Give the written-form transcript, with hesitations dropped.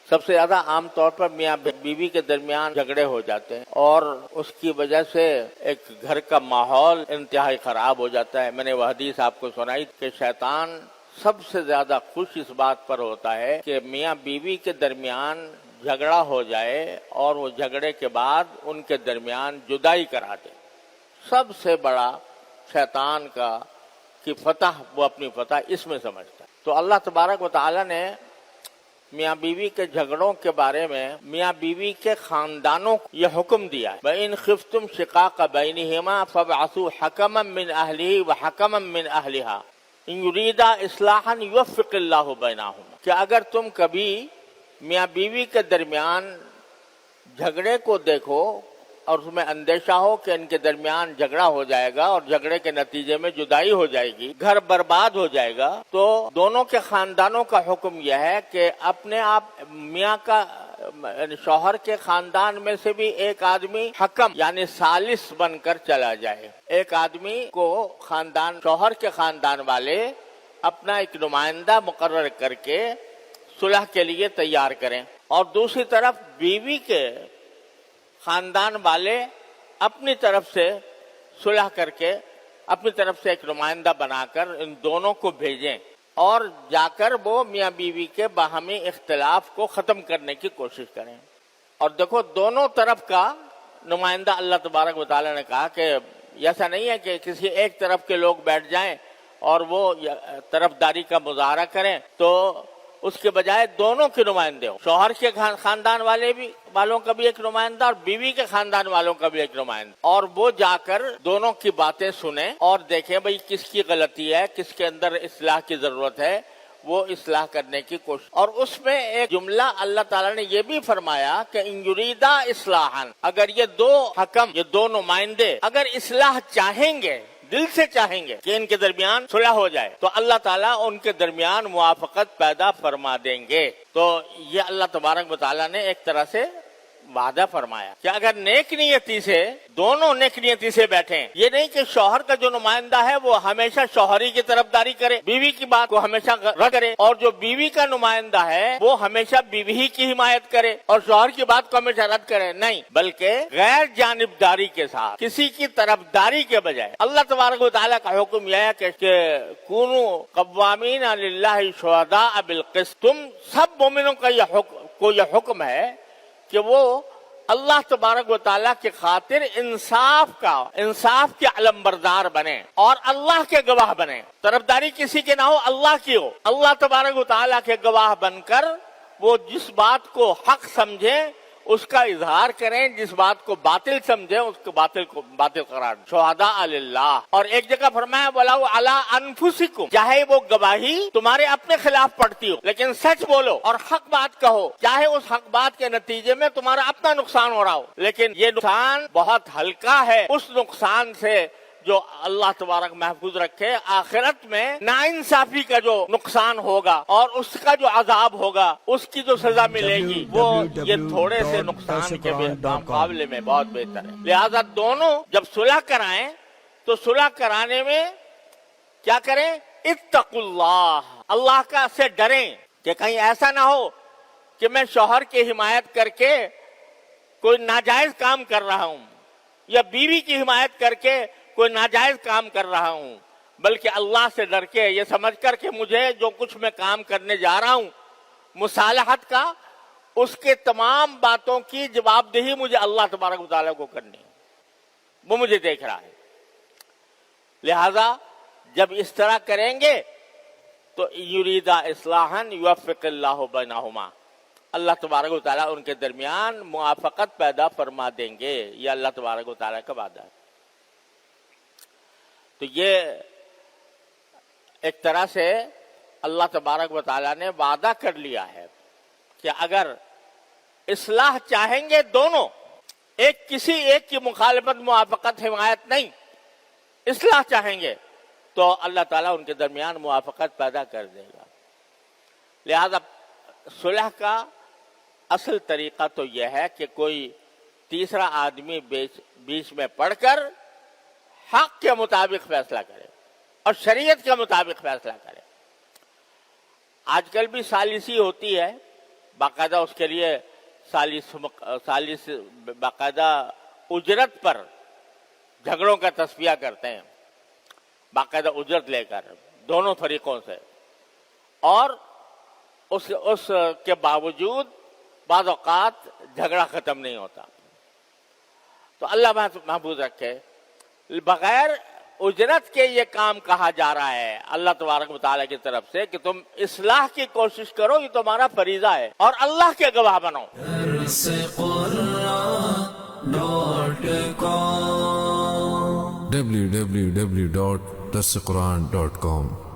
سب سے زیادہ عام طور پر میاں بیوی کے درمیان جھگڑے ہو جاتے ہیں اور اس کی وجہ سے ایک گھر کا ماحول انتہائی خراب ہو جاتا ہے. میں نے وہ حدیث آپ کو سنائی کہ شیطان سب سے زیادہ خوش اس بات پر ہوتا ہے کہ میاں بیوی کے درمیان جھگڑا ہو جائے اور وہ جھگڑے کے بعد ان کے درمیان جدائی کرا دے. سب سے بڑا شیطان کی فتح وہ اپنی فتح اس میں سمجھتا ہے. تو اللہ تبارک و تعالی نے میاں بیوی کے جھگڑوں کے بارے میں میاں بیوی کے خاندانوں کو یہ حکم دیا ہے وَإِنْ خِفْتُمْ شِقَاقَ بَيْنِهِمَا فَابْعَثُوا حَكَمًا مِّنْ أَهْلِهِ وَحَكَمًا مِّنْ أَهْلِهَا إِنْ يُرِيدَا إِصْلَاحًا يُوَفِّقِ اللَّهُ بَيْنَهُمَا کہ اگر تم کبھی میاں بیوی کے درمیان جھگڑے کو دیکھو اور اس میں اندیشہ ہو کہ ان کے درمیان جھگڑا ہو جائے گا اور جھگڑے کے نتیجے میں جدائی ہو جائے گی، گھر برباد ہو جائے گا، تو دونوں کے خاندانوں کا حکم یہ ہے کہ اپنے آپ میاں کا شوہر کے خاندان میں سے بھی ایک آدمی حکم یعنی ثالث بن کر چلا جائے. ایک آدمی کو شوہر کے خاندان والے اپنا ایک نمائندہ مقرر کر کے صلح کے لیے تیار کریں اور دوسری طرف بیوی کے خاندان والے اپنی طرف سے صلح کر کے اپنی طرف سے ایک نمائندہ بنا کر ان دونوں کو بھیجیں اور جا کر وہ میاں بیوی کے باہمی اختلاف کو ختم کرنے کی کوشش کریں. اور دیکھو دونوں طرف کا نمائندہ اللہ تبارک و تعالیٰ نے کہا کہ ایسا نہیں ہے کہ کسی ایک طرف کے لوگ بیٹھ جائیں اور وہ طرفداری کا مظاہرہ کریں، تو اس کے بجائے دونوں کے نمائندے ہوں. شوہر کے خاندان والوں کا بھی ایک نمائندہ اور بیوی کے خاندان والوں کا بھی ایک نمائندہ، اور وہ جا کر دونوں کی باتیں سنیں اور دیکھیں بھئی کس کی غلطی ہے، کس کے اندر اصلاح کی ضرورت ہے، وہ اصلاح کرنے کی کوشش. اور اس میں ایک جملہ اللہ تعالیٰ نے یہ بھی فرمایا کہ ان یریدا اصلاحا، اگر یہ دو حکم، یہ دو نمائندے اگر اصلاح چاہیں گے، دل سے چاہیں گے کہ ان کے درمیان صلح ہو جائے، تو اللہ تعالیٰ ان کے درمیان موافقت پیدا فرما دیں گے. تو یہ اللہ تبارک و تعالیٰ نے ایک طرح سے وعدہ فرمایا کہ اگر نیک نیتی سے دونوں نیک نیتی سے بیٹھیں، یہ نہیں کہ شوہر کا جو نمائندہ ہے وہ ہمیشہ شوہری کی طرفداری کرے، بیوی کی بات کو ہمیشہ رد کرے، اور جو بیوی کا نمائندہ ہے وہ ہمیشہ بیوی کی حمایت کرے اور شوہر کی بات کو ہمیشہ رد کرے. نہیں، بلکہ غیر جانبداری کے ساتھ کسی کی طرفداری کے بجائے اللہ تبارک و تعالیٰ کا حکم یہ ہے کہ کونوا قوامین للہ شہداء بالقسط. تم سب مومنوں کا یہ حکم ہے کہ وہ اللہ تبارک و تعالیٰ کی خاطر انصاف کے علمبردار بنے اور اللہ کے گواہ بنے. طرفداری کسی کے نہ ہو، اللہ کی ہو. اللہ تبارک و تعالیٰ کے گواہ بن کر وہ جس بات کو حق سمجھے اس کا اظہار کریں، جس بات کو باطل سمجھے اس کو باطل قرار دیں. شہداء للہ. اور ایک جگہ فرمایا وَلَوْ عَلَىٰ أَنفُسِكُمْ، چاہے وہ گواہی تمہارے اپنے خلاف پڑتی ہو لیکن سچ بولو اور حق بات کہو، چاہے اس حق بات کے نتیجے میں تمہارا اپنا نقصان ہو رہا ہو، لیکن یہ نقصان بہت ہلکا ہے اس نقصان سے جو اللہ تبارک محفوظ رکھے. آخرت میں ناانصافی کا جو نقصان ہوگا اور اس کا جو عذاب ہوگا، اس کی جو سزا ملے گی، وہ یہ تھوڑے سے نقصان کے مقابلے میں بہت بہتر ہے. لہذا دونوں جب صلح کرائیں تو صلح کرانے میں کیا کریں؟ اتقوا اللہ، اللہ کا سے ڈریں کہ کہیں ایسا نہ ہو کہ میں شوہر کی حمایت کر کے کوئی ناجائز کام کر رہا ہوں یا بیوی کی حمایت کر کے کوئی ناجائز کام کر رہا ہوں، بلکہ اللہ سے ڈر کے یہ سمجھ کر کہ مجھے جو کچھ میں کام کرنے جا رہا ہوں مصالحت کا، اس کے تمام باتوں کی جواب دہی مجھے اللہ تبارک و تعالیٰ کو کرنی ہے، وہ مجھے دیکھ رہا ہے. لہذا جب اس طرح کریں گے تو یریدا اصلاحا یوفق اللہ بینہما، اللہ تبارک و تعالیٰ ان کے درمیان موافقت پیدا فرما دیں گے. یہ اللہ تبارک و تعالیٰ کا وعدہ ہے. تو یہ ایک طرح سے اللہ تبارک و تعالیٰ نے وعدہ کر لیا ہے کہ اگر اصلاح چاہیں گے دونوں، کسی ایک کی مخالفت موافقت حمایت نہیں، اصلاح چاہیں گے تو اللہ تعالیٰ ان کے درمیان موافقت پیدا کر دے گا. لہذا صلح کا اصل طریقہ تو یہ ہے کہ کوئی تیسرا آدمی بیچ میں پڑھ کر حق کے مطابق فیصلہ کرے اور شریعت کے مطابق فیصلہ کرے. آج کل بھی ثالثی ہوتی ہے باقاعدہ اس کے لیے سالس باقاعدہ اجرت پر جھگڑوں کا تصفیہ کرتے ہیں، باقاعدہ اجرت لے کر دونوں فریقوں سے، اور اس کے باوجود بعض اوقات جھگڑا ختم نہیں ہوتا. تو اللہ محفوظ رکھے، بغیر اجرت کے یہ کام کہا جا رہا ہے اللہ تبارک و تعالیٰ کی طرف سے کہ تم اصلاح کی کوشش کرو، یہ تمہارا فریضہ ہے، اور اللہ کے گواہ بنو. www.darsequran.com